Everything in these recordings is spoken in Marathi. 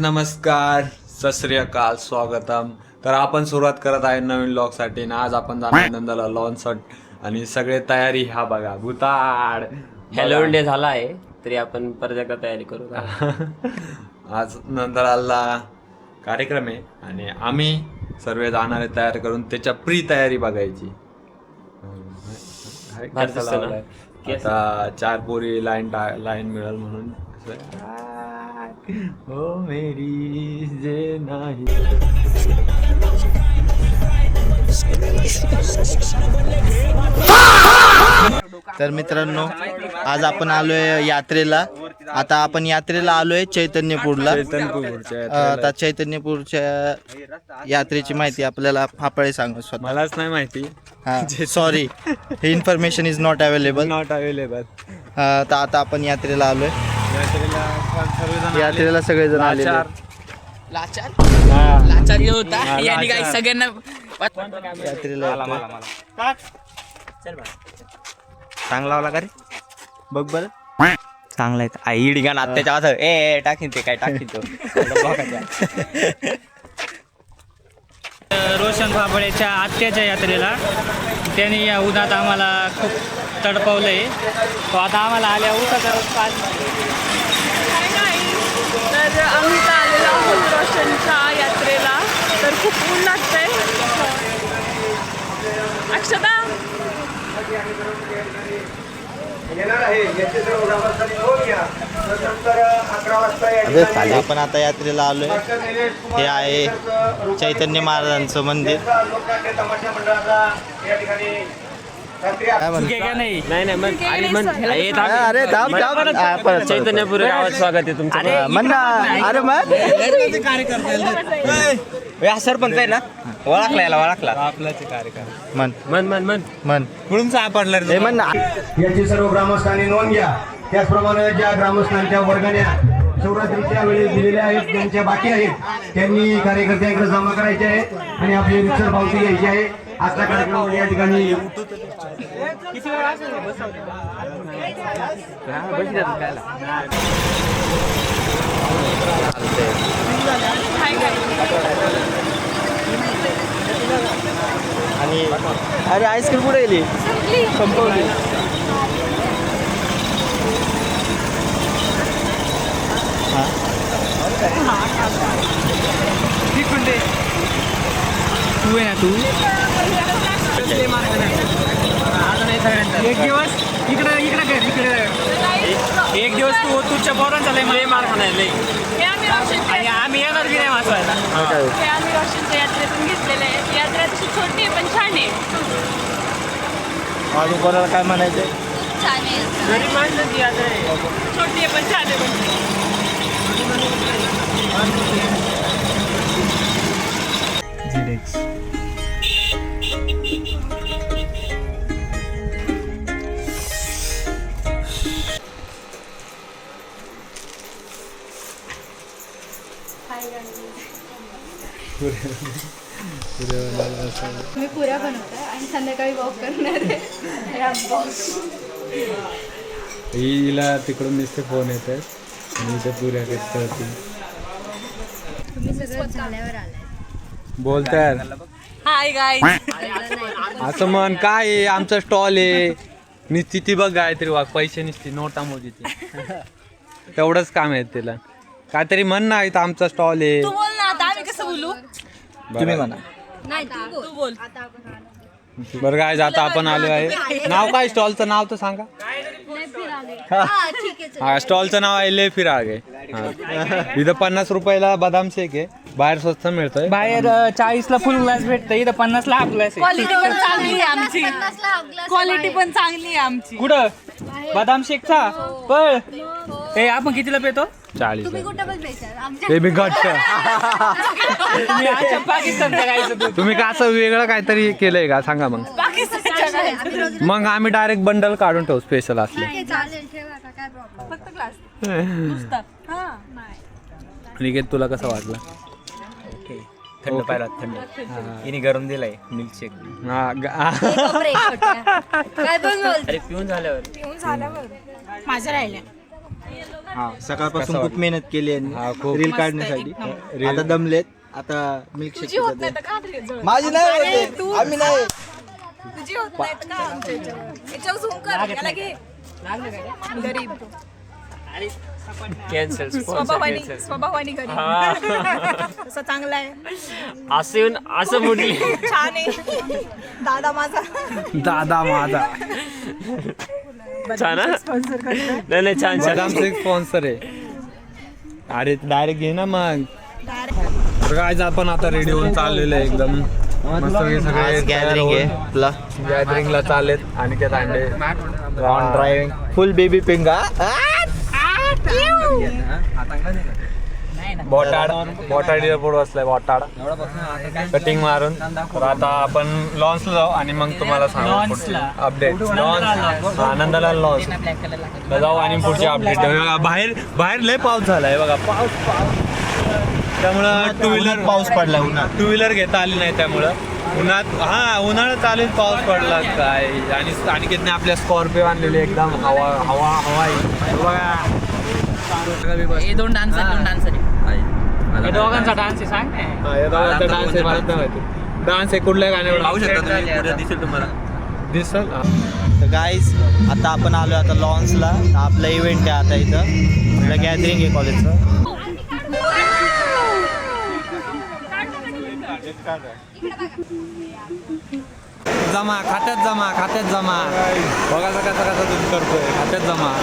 नमस्कार, सत श्री अकाल, स्वागतम. तर आपण सुरुवात करत आहे नवीन ब्लॉगसाठी. आज आपण जाणार नंदाला लॉन्सट आणि सगळे तयारी ह्या बघा. भूताड हॅलोविन डे झाला आहे तरी आपण परत एकदा तयारी करू. आज नंदाला कार्यक्रम आहे आणि आम्ही सर्व जाणार आहे तयार करून त्याच्या प्री तयारी बघायची. आता 4 पोरी लाईन मिळेल म्हणून. हो मेरी जे नाही. तर मित्रांनो, आज आपण आलोय यात्रेला. आता आपण यात्रेला आलोय चैतन्यपूरला. आता चैतन्यपूरच्या यात्रेची माहिती आपल्याला फापळे सांगू स्वतः. मलाच नाही माहिती. हा, sorry, he information is not available. तर आता आपण यात्रेला आलोय. यात्रेला सगळेजण आले. लाचार होता यांनी काही सगळ्यांना यात्रेला चांगला लावला का रे? बघ बरं चांगला आहे. आई डिगाण आत्याच्या वाजता ए टाकीन ते काय टाकीन तो. रोशन फाफळेच्या आत्याच्या यात्रेला त्यांनी या उन्हात आम्हाला खूप तडपवलंय. तो आता आम्हाला आल्या उन्हात तर आम्ही तर आलेलो आहोत रोशनच्या यात्रेला. तर खूप ऊन लागतंय. अक्षता आपण आता यात्रेला आलोय. हे आहे चैतन्य महाराजांचं मंदिर. काय चैतन्यपूर गावात स्वागत आहे तुमचं. सरपंच आहे ना, ओळखला याला ओळखला. मन मन मन मन मन कुठून सापडला रे मन. याची सर्व ग्रामस्थांनी नोंद घ्या. त्याचप्रमाणे ज्या ग्रामस्थांच्या वर्गण्या शिवरात्रीच्या वेळी दिलेल्या आहेत, ज्यांच्या बाकी आहेत, त्यांनी कार्यकर्त्यांकडे जमा करायचे आहे आणि आपली रितसर पावती घ्यायची आहे. आजचा कार्यक्रम या ठिकाणी आणि अरे आईस्क्रीम कुठे गेली? संपवली. तू आहे ना तू एक दिवस इकडे एक दिवस तू तुझच्या पोरांचा लय मार खाणार आणि आम्ही येणार की नाही वाचवायला. हे आम्ही रोशनच्या यात्रेतून घेतलेले आहे. यात्रा तशी छोटी आहे पण छान आहे. अजून कोणाला काय म्हणायचंय? छान आहे. गरीब माणसाची यात्रा आहे. छोटी आहे पण छान आहे. मी पुऱ्या बनवते आणि संध्याकाळी वॉक करणार आहे. हिला तिकडून नुसते फोन येतात आणि ते पुऱ्या करतात. तुम्ही सगळं झाल्यावर आलाय. बोलतात हाय गाईज. असं म्हण. काय आहे, आमचा स्टॉल आहे. निश्चित ती बघ गायत्री वाघ पैसे निश्चित नोटा मोदीची. तेवढंच काम आहे तिला. काहीतरी म्हण ना, इथं आमचा स्टॉल आहे. तू बोल ना, आता आम्ही कसं बोलू? तुम्ही म्हणा. नाही तू बोल. बरं काय, आता आपण आलो आहे. नाव काय स्टॉलचं नाव तर सांगा. हा, स्टॉलचं नाव आहे ले फिर आगे. इथं 50 रुपयाला बदाम शेक आहे. बाहेर स्वस्त मिळतोय. बाहेर 40ला फुल ग्लास भेटतं, इथं 50ला हाफ ग्लास आहे. क्वालिटी पण चांगली आहे आमची. क्वालिटी पण चांगली आहे आमची. कुठं बदाम शेकचा पळ. ए आपण कितीला पेतो? 40. कुठं पण बेचार ते बी घट्ट. तुम्ही अच्छा पाकिस्तानचं खायचं दूध. तुम्ही का असं वेगळं काहीतरी केलंय का सांगा मग. मग आम्ही डायरेक्ट बंडल काढून ठेवू स्पेशल असले. चालेल, ठेवा काय प्रॉब्लेम. फक्त क्लास नुसता. हा निकेत, तुला कसं वाटलं? थंड पाहिला थंड. हिने गरम दिलाय मिल्कशेक. काय पण बोल. अरे पिऊन झाल्यावर माझं राहिलं. सकाळपासून कसं खूप मेहनत केली हा, यांनी खूप. रील काढण्यासाठी. रील- आता दमलेत. आता मिल्कशेक तुझी होत नाही तर का रे जळ? माझी नाही होते. आम्ही नाही तुझी होत नाही तर का आमच्या याच्यावर झूम कर याला घे गरीब कॅन्सल स्वभावानी गरीब तसं चांगला आहे असं येऊन असं म्हटली छान आहे दादा माझा दादा माझा छान हा? नाही नाही छान छान बदामचं एक स्पॉन्सर आहे. अरे डायरेक्ट घे ना मग. तर काय आपण आता रेडी होऊन चाललेलं आहे एकदम मस्त सगळे गॅदरिंग आहे आपला गॅदरिंगला चाललेत आणि ते दांडे ऑन ड्रायव्हिंग फुल बेबी पिंगा. बोटाड एअरपोर्ट बसलाय बोटाड कटिंग मारून. तर आता आपण लॉन्चला जाऊ आणि मग तुम्हाला सांगू अपडेट. लॉन्च आनंदाला लॉन्च जाऊ आणि पुढचे अपडेट बघा. बाहेर लय पाऊस झालाय बघा. पाऊस त्यामुळं टू व्हीलर पाऊस पडला उन्हात. टू व्हीलर घेता आली नाही त्यामुळं उन्हाळा चालून पाऊस पडला काय. आणि अनिकेतने आपल्या स्कॉर्पिओ आणलेली एकदम हवाई बघा. दोन डान्सर दोघांचा डान्स आहे सांग डान्स आहे मला नाही माहिती. डान्स आहे कुठल्या गाण्यावर दिसेल तुम्हाला. दिसल. तर गाईज आता आपण आलो आता लॉन्चला. आपला इव्हेंट आहे आता इथं गॅदरिंग आहे कॉलेजचं. जमा खात्यात जमा बघा कसा तुम्ही करतोय. खात्यात जमा.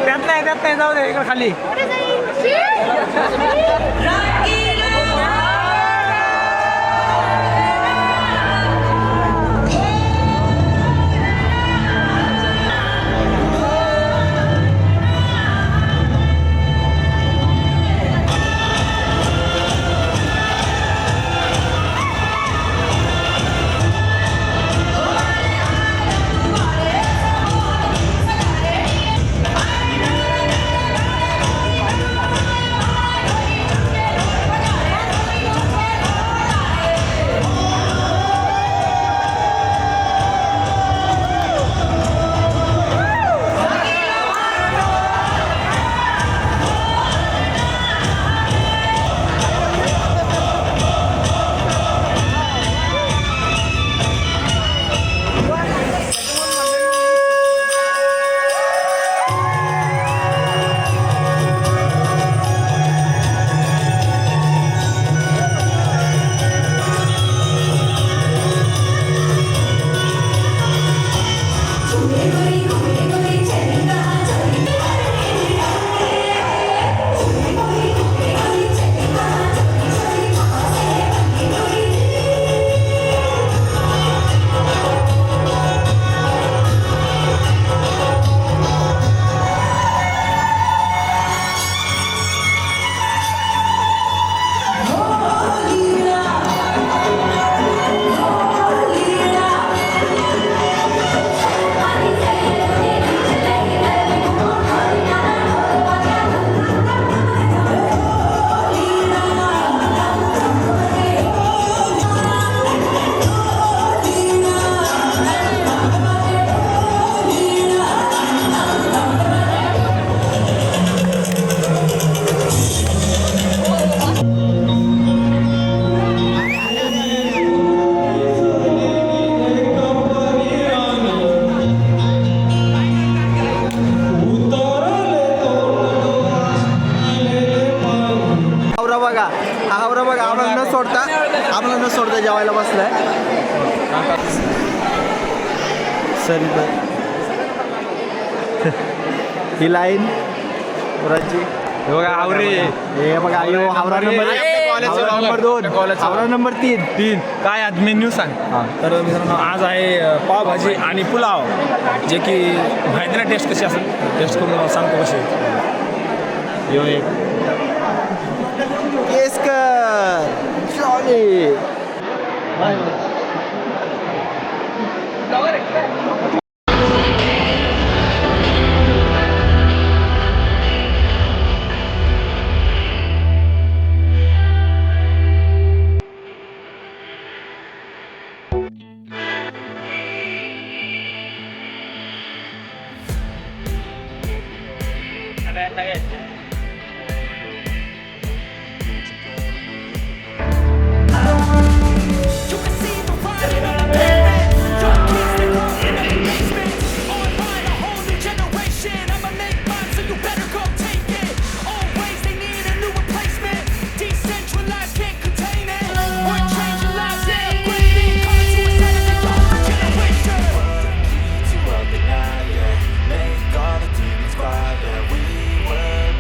त्यात नाही जाऊ दे इकडे खाली. आम्हाला न सोडता जेवायला बसलाय. सर ही लाईन पुराची हे बघा आवरे. हे बघा हावरा नंबर 2 हावरा नंबर 3 काय आज मेन्यू सांग. तर मित्रांनो आज आहे पावभाजी आणि पुलाव, जे की माहिती ना टेस्ट कशी असेल, टेस्ट करून सांगतो कशी. यो एक Keskar jolly Make all the demons quiet. We were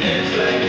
It's like